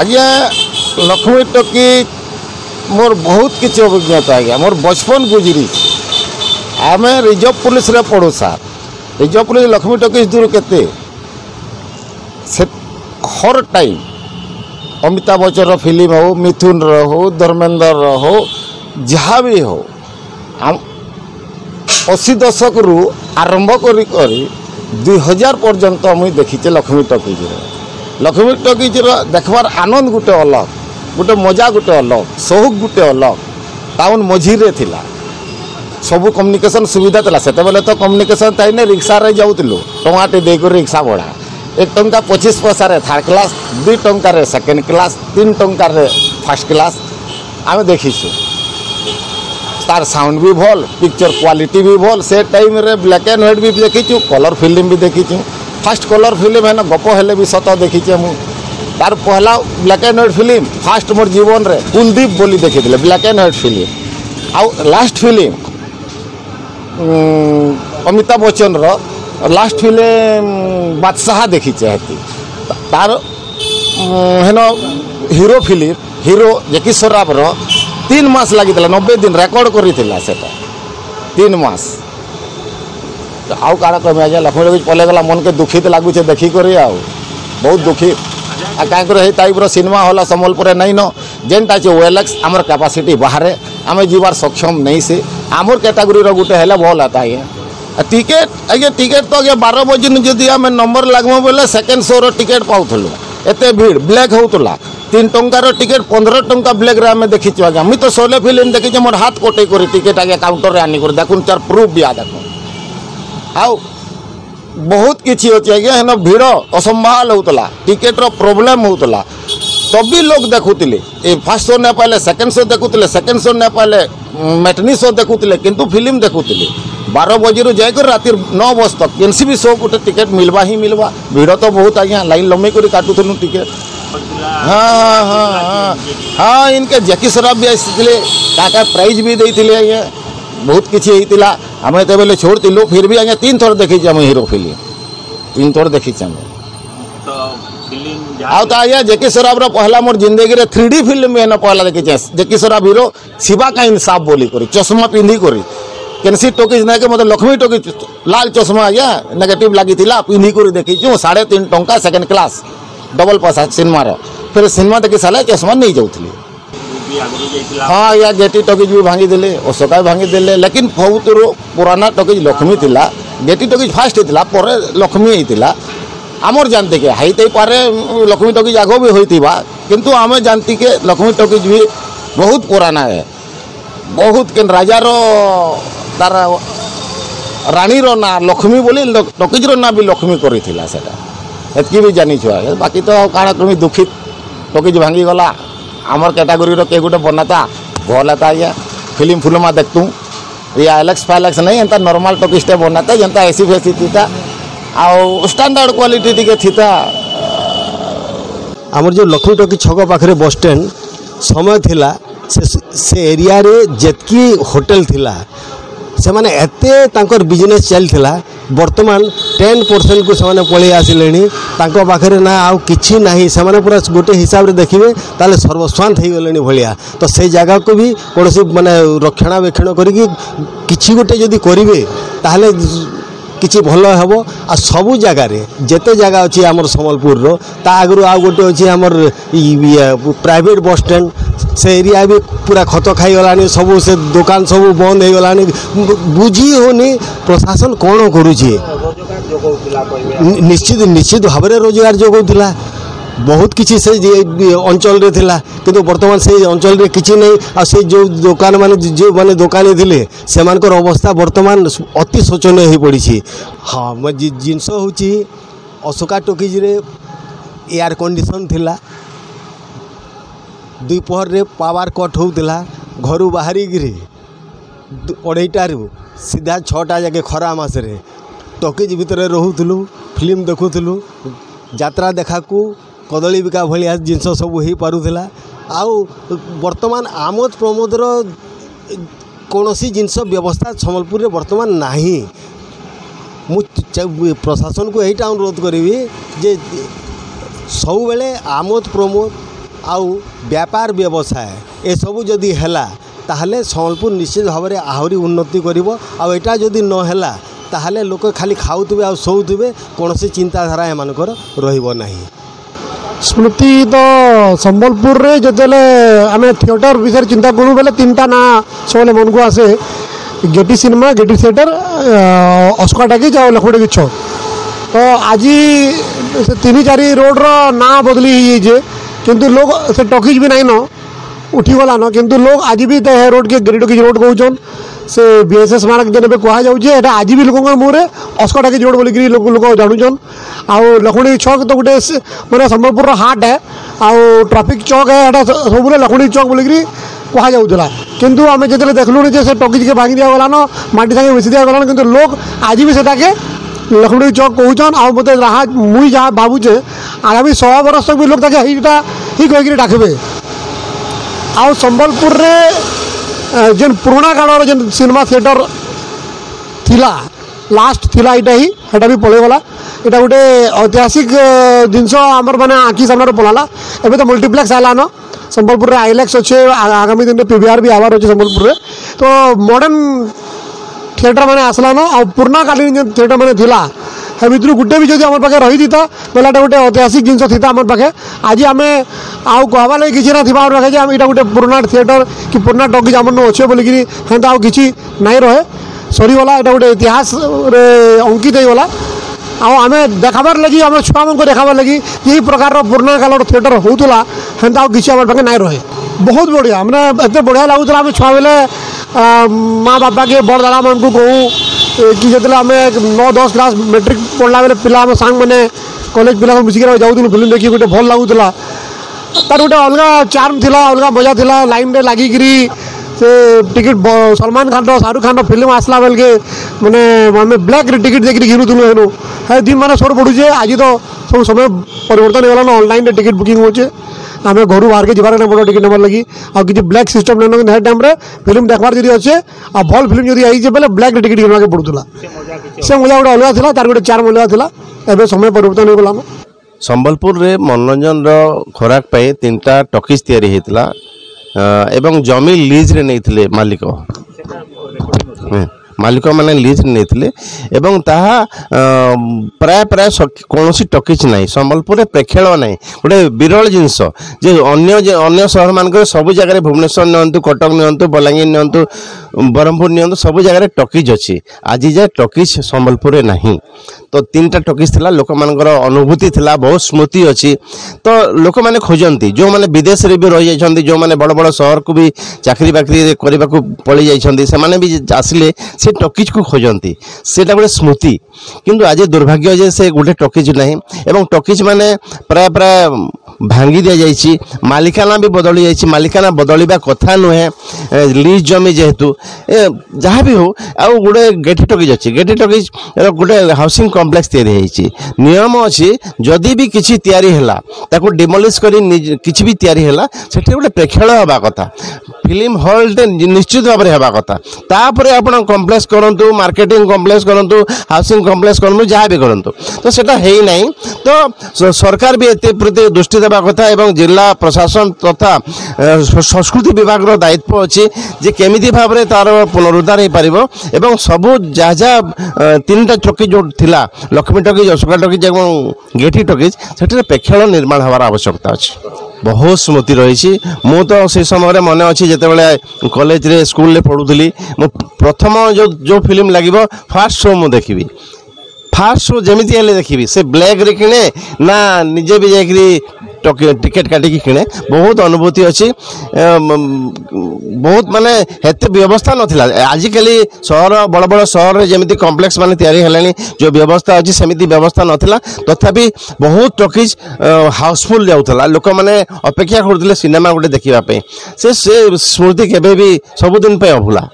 आज्ञा लक्ष्मी टकी मोर बहुत किसी अभिज्ञता आज्ञा मोर बचपन गुजरी आम रिजर्व पुलिस रे पढ़ू सार रिजर्व पुलिस लक्ष्मी टकीज दूर केते हर टाइम अमिताभ बच्चन फिल्म हो मिथुन हो धर्मेंद्र हो जहाँ भी हो 80 दशक रु आरंभ करी 2000 पर्यंत मुई देखीचे लक्ष्मी टकीज लक्ष्मी टकीज देखबार आनंद गुटे अलग गोटे मजा गोटे अलग सौक गोटे अलग टाउन मझीरे थिला सबू कम्युनिकेशन सुविधा था से तो कम्युनिकेशन ताइने रिक्शा रे जाऊलु टमाटे देकर रिक्शा भड़ा 1 टंका 25 पैसा रे थर्ड क्लास 2 टंका रे सेकेंड क्लास 3 टंका रे फर्स्ट क्लास आम देखीसु तार साउंड भी भल पिक्चर क्वालिटी भी भल से टाइम रे ब्लैक एंड व्हाइट भी देखीचु कलर फिल्म भी देखीचु फास्ट कलर फिल्म है ना गप हेले भी सत देखीचे मु तार पहला ब्लैक एंड व्हाइट फिल्म फास्ट मोर जीवन रे कुलदीप बोली देखी ब्लैक एंड व्हाइट फिल्म आउ last film Amitabh Bachchan last film Badshah देखीचे हेती तार हेन hero film hero Jackie Shroff 3 मास लगी 90 दिन रेकर्ड करी 3 मास आउ काड़ा कमी आज लक्ष्मी टकीज पले गला मन के दुखित लगुचे देखी करी आउ बहुत दुखित आ कहीं टाइप सिनेमा हॉल संबलपुर नहीं न जेनटा अच्छे ओएलएक्स आमर कैपेसिटी बाहर आम जीवार सक्षम नहीं से आमर कैटेगोरी गोटे है भल आता है टिकेट आज्ञा टिकेट तो 12 बजे जदि आम नंबर लगमु बोले सेकेंड शो रो टिकेट पाऊलु एत भीड़ ब्लैक होता 3 टंकार टिकेट 15 टंका ब्लैक रे आम देखीचु आज्ञा मुई तो 16 फिल्म देखी मोर हाथ कटे कर टिकेट आज्ञा काउंटर रे आनी कर देखुन तार प्रूफ भी आ देखो आउ बहुत किसी अच्छे आज्ञा हेन भीड़ असंभाल होता टिकेट रो प्रोब्लेम होता तभी लोग देखुले फर्स्ट शो नहीं पाइले सेकेंड शो देखुले सेकेंड शो नहीं पाइले मैटनी शो देखुले किंतु फिल्म देखुले 12 बजे जाकर रात 9 बजे तक केनसी भी शो गोटे टिकेट मिलवा ही मिलवा भीड़ तो बहुत आज्ञा लाइन लम्बी कर काटुलु टिकेट हाँ हाँ हाँ हाँ इनके जैकी श्रॉफ भी आसते क्या प्राइज भी देते आज्ञा बहुत किसी होता आम तो बेले छोड़लु फिर भी आज्ञा 3 थर देखी हीरो फिल्म 3 थर देखी आज्ञा जैकी श्रॉफ पहला मोर जिंदगी रे 3D फिल्म भी है पहला देखी जैकी श्रॉफ हीरो शिवा का इंसाफ बोली करी चश्मा पिंधि करी केनसी टकीज ना के मतलब लक्ष्मी टकीज लाल चश्मा आज्ञा नेगेटिव लगी पिंधि कर देखी 3.5 टंका सेकेंड क्लास डबल पैसा सिनेमार फिर सिनेमा देखी सारे चश्मा नहीं जाऊली हाँ या गेटी टकीज भी भांगी देले अशोका भांगी देले लेकिन बहुत पुराना टकीज लक्ष्मी थिला गेटी टकीज फास्ट होता पर लक्ष्मी होता आमर जानते के हाईते पारे लक्ष्मी टकीज आग भी होता किंतु आम जानती के लक्ष्मी टकीज भी बहुत पुराना है बहुत के राजार तार रानी रो ना लक्ष्मी बोली टकीज रो ना भी लक्ष्मी करी थिला सेटा एतकी भी जानी छुआ बाकी तो काଣା कमी दुखित टकीज भांगी गला आमर कैटेगोरी रो के गोटे बनाता भल आता आज्ञा फिल्म फुलमा देखतु या एलेक्स फैलेक्स नहीं एंता नॉर्मल टकीजटे बनाता जनता एसी फेसी थीता आउ स्टैंडर्ड क्वालिटी टिके थीता आमर जो लक्ष्मी टकीज छक पाखरे बस स्टैंड समय थिला से एरिया रे जेतकी होटल थिला से माने एते तांकर बिजनेस चलथिला वर्तमान 10% को से पलि आसिले पाखे ना आउ कि ना से पूरा गोटे हिसाब से देखिए ताले सर्वस्वांत हो गले भाया तो से जगह को भी कौन माने रक्षणाबेक्षण करी गोटे जदि करेंगे ताहले किसी भल हम आ सबू जगार जिते जगह अच्छी आमर संबलपुर रो ता आगु आ गोटे अच्छी आमर प्राइवेट बस स्टैंड से एरिया भी पूरा खत खाई गलानी सबू से दुकान सबू बंद हो गलानी बुझी होनी प्रशासन कौन करुचे निश्चित निश्चित भाव में रोजगार जोगौला बहुत किसी से अंचल रे थिला किंतु वर्तमान से अंचल रे किसी नहीं आ से जो दुकान माने जो माने दुकानी थिले सेमानकर अवस्था वर्तमान अति शोचनीय हो पड़ी। हाँ जिनस होची अशोका टकीज रे एयर कंडीशन थिला दुपहर रे पावर कट होउतिला घरू बाहरी गिरी 2:30 सीधा 6टा जाके खरा मास रे टकीज भितर रहूथलु फिल्म देखुथलु यात्रा देखा को कदली बिका भाया जिनस सब हो पारुला आउ वर्तमान आमोद प्रमोदर कौन जिनस व्यवस्था संबलपुर रे वर्तमान नहीं मु प्रशासन को यहीटा अनुरोध करी जे सब बेले आमोद प्रमोद आउ व्यापार व्यवसाय ए सबू जदि हैला ताहले सम्बलपुर निश्चित भाव में आहरी उन्नति करिवो आ एटा जदि न हैला ताहले लोक खाली खाउथिबे आ सोउथिबे कोनोसी चिंताधारा एमानकर रहिबो नाही। स्मृति तो संबलपुर रे जतेले आमे थिएटर विषय चिंता करूँ बेले 3टा ना सब मन को आसे Getty cinema Getty theatre Aska talkies और लखोटी छो तो आज से 3-4 रोड रो ना बदली जे किंतु लोग से टॉकीज भी नहीं न उठीगला न किंतु लोग आज भी रोड के गेटी टॉकीज रोड कहून से बीएसएस स्मारक जेने कह जाऊे आज भी लोक मुहर अस्का टाकिज रोड बोलिकी लोक जानून आउ लखुणी चौक तो गोटे मैंने संबलपुर हाट है आउ ट्राफिक चौक है सब लखुणी चौक बोलिकी कह जाऊला किंतु आम जो देखलुनि से टॉकीज के भांगी दिगला न माटी सागे मिसी दिगला किंतु लोग आज भी से लखुणी चौक कहून आ मत मुई जहाँ भावुचे आगामी 100 वर्ष तक भी लोग ताकि ही कहीकि डाकबे। आ संबलपुर रे जेन पुराना कालर जेन सिनेमा थिएटर थिला लास्ट थिला इटा ही हेटा भी पलैगला इटा गोटे ऐतिहासिक जिनस आमर माने आखि सामने पलाला एबे तो मल्टीप्लेक्स आला न संबलपुर रे आईलैक्स अच्छे आगामी दिन में पीवीआर भी आवार अच्छे संबलपुर रे तो मॉडर्न थिएटर माने आसला न आ पुराना कालीन जेन थिएटर माने थिला हे भितर गोटे भी जब आम पाखे रही था बेला गोटे ऐतिहासिक जिनस थी आम पाखे आज आम आउ कहवा लगे किसी ना थी आम पाखे यहाँ गोटे पुराना थिएटर कि पुराना टॉकीज आम अच्छे बोलिकी हेन्ता आउ किसी नहीं रहे सरीगला यहाँ गोटे इतिहास अंकित होगला आम देखाबार लगी आम छुआ मन को देखाबार लगी यही प्रकार पुराना कालर थिएटर होता हेन्ता आउ किसी आम पाखे नहीं रहे बहुत बढ़िया मैंने एत बढ़िया लगुला आम छुआ बेले माँ बापा के बड़ दादा मन को कहूँ कि जो आम 9-10 क्लास मेट्रिक पढ़ला बेले पिला सांग मैंने कॉलेज पिला मिसिक जाऊँ फिल्म देखी गोटे भल लगुला तार गोटे अलग चार्म थिला अलग मजा थिला लाइन रे लागिकी से टिकट सलमान खान शाहरुख खान फिल्म आसला बेल के मैंने आम ब्लैक रे टिकट देखिए घिरुलु हेनु है दिन मैंने सर पड़ुचे आज तो सब समय परिवर्तन होगा ऑनलाइन टिकट बुकिंग होचे आम घर बाहर के जबार नहीं पड़ो टिकट नंबर लगी आ कि ब्लैक सिस्टम नहीं ना टाइम फिल्म देखबार जब अच्छे आ भल फिल्म जब आई बेले ब्लैक टिकट किनवाके पड़ूला से मजा गोटे अलग था तार गोटे चार्म अलग था एवं समय परिवर्तन होगला संबलपुर रे मनोरंजन खोराक पाई 3टा टॉकीज तैयारी होता एवं जमी लीज रे नहीं मालिक मालिक मैंने लीज नहीं एवं ताहा प्राय प्राय कौन टॉकीज नहीं संबलपुर प्रेक्षालय नहीं गोटे विरल जिनस अन्य सहर मान सब जगह भुवनेश्वर नियंतु कटक नियंतु बलांगीर नियंतु ब्रह्मपुर नियंतु सब जगह टॉकीज अच्छी आज जाए टॉकीज संबलपुर नहीं तो 3टा टॉकीज थिला लोक मानकर अनुभूति थिला बहुत स्मृति अच्छी तो लोक मैंने खोजती जो मैंने विदेश रे भी रही जाइछन्ती जो मैंने बड़ बड़ शहर को भी चाकरी बाकरी करने को पड़ी जाइछन्ती से माने भी आसिले से टॉकीज को खोजती सेटा गोटे स्मृति किंतु आज दुर्भाग्य जे से गोटे टॉकीज नहीं एवं टॉकीज माने प्राय प्राय भांगी दि जाइए मालिकाना भी बदली जाइए मालिकाना बदलवा कथा नुहे लीज जमी जेहेतु जहाँ भी हो आ गोटे गेटी टॉकीज अच्छी गेटी टॉकीज गोटे हाउसिंग कॉम्प्लेक्स तैयारी नियम अच्छी जदि भी किसी तैयारी है ताको डिमोलिश कर किसी भी तैयारी है सेठी गोटे प्रेक्षालय हवा कथा फिल्म हॉल निश्चित भाव में हवा कथा तापर आप कॉम्प्लेक्स करूँ मार्केटिंग कॉम्प्लेक्स करूँ हाउसिंग कॉम्प्लेक्स करूँ जहाँ भी करूँ तो सेटा है नहीं तो सरकार भी एते प्रति दृष्टि देवा कथा एवं जिला प्रशासन तथा संस्कृति विभाग दायित्व अच्छी जे केमिति भाव में तार पुनरुद्धार हो पार एवं सबू जहाँ जहाँ 3टा टॉकीज जो थिला लक्ष्मी टॉकीज अशोका टॉकीज एवं गेटी टॉकीज से प्रेक्षालय निर्माण हमार आवश्यकता अच्छी बहुत स्मृति रही मु तो से समय मन अच्छी जिते कॉलेज रे स्कूल रे पढ़ुली मो प्रथम जो फिल्म लगे फास्ट शो मु देखी फास्ट शो जमीती हेल्ले देखी से ब्लैक रे किणे ना निजे भी जाकरी टिकेट काटिकी किणे बहुत अनुभूति अच्छी बहुत माने हेते व्यवस्था नथिला आजिकल सहर बड़ बड़ सहर रे जेमिति कॉम्प्लेक्स माने तैयारी हेलानी जो व्यवस्था अच्छी सेमिति व्यवस्था नथिला तथापि बहुत टॉकीज हाउसफुल जाउथला लोक माने अपेक्षा करथिले सिनेमा गोटे देखिबा पे से स्मृति केबे भी सबुदिन पे अभुला।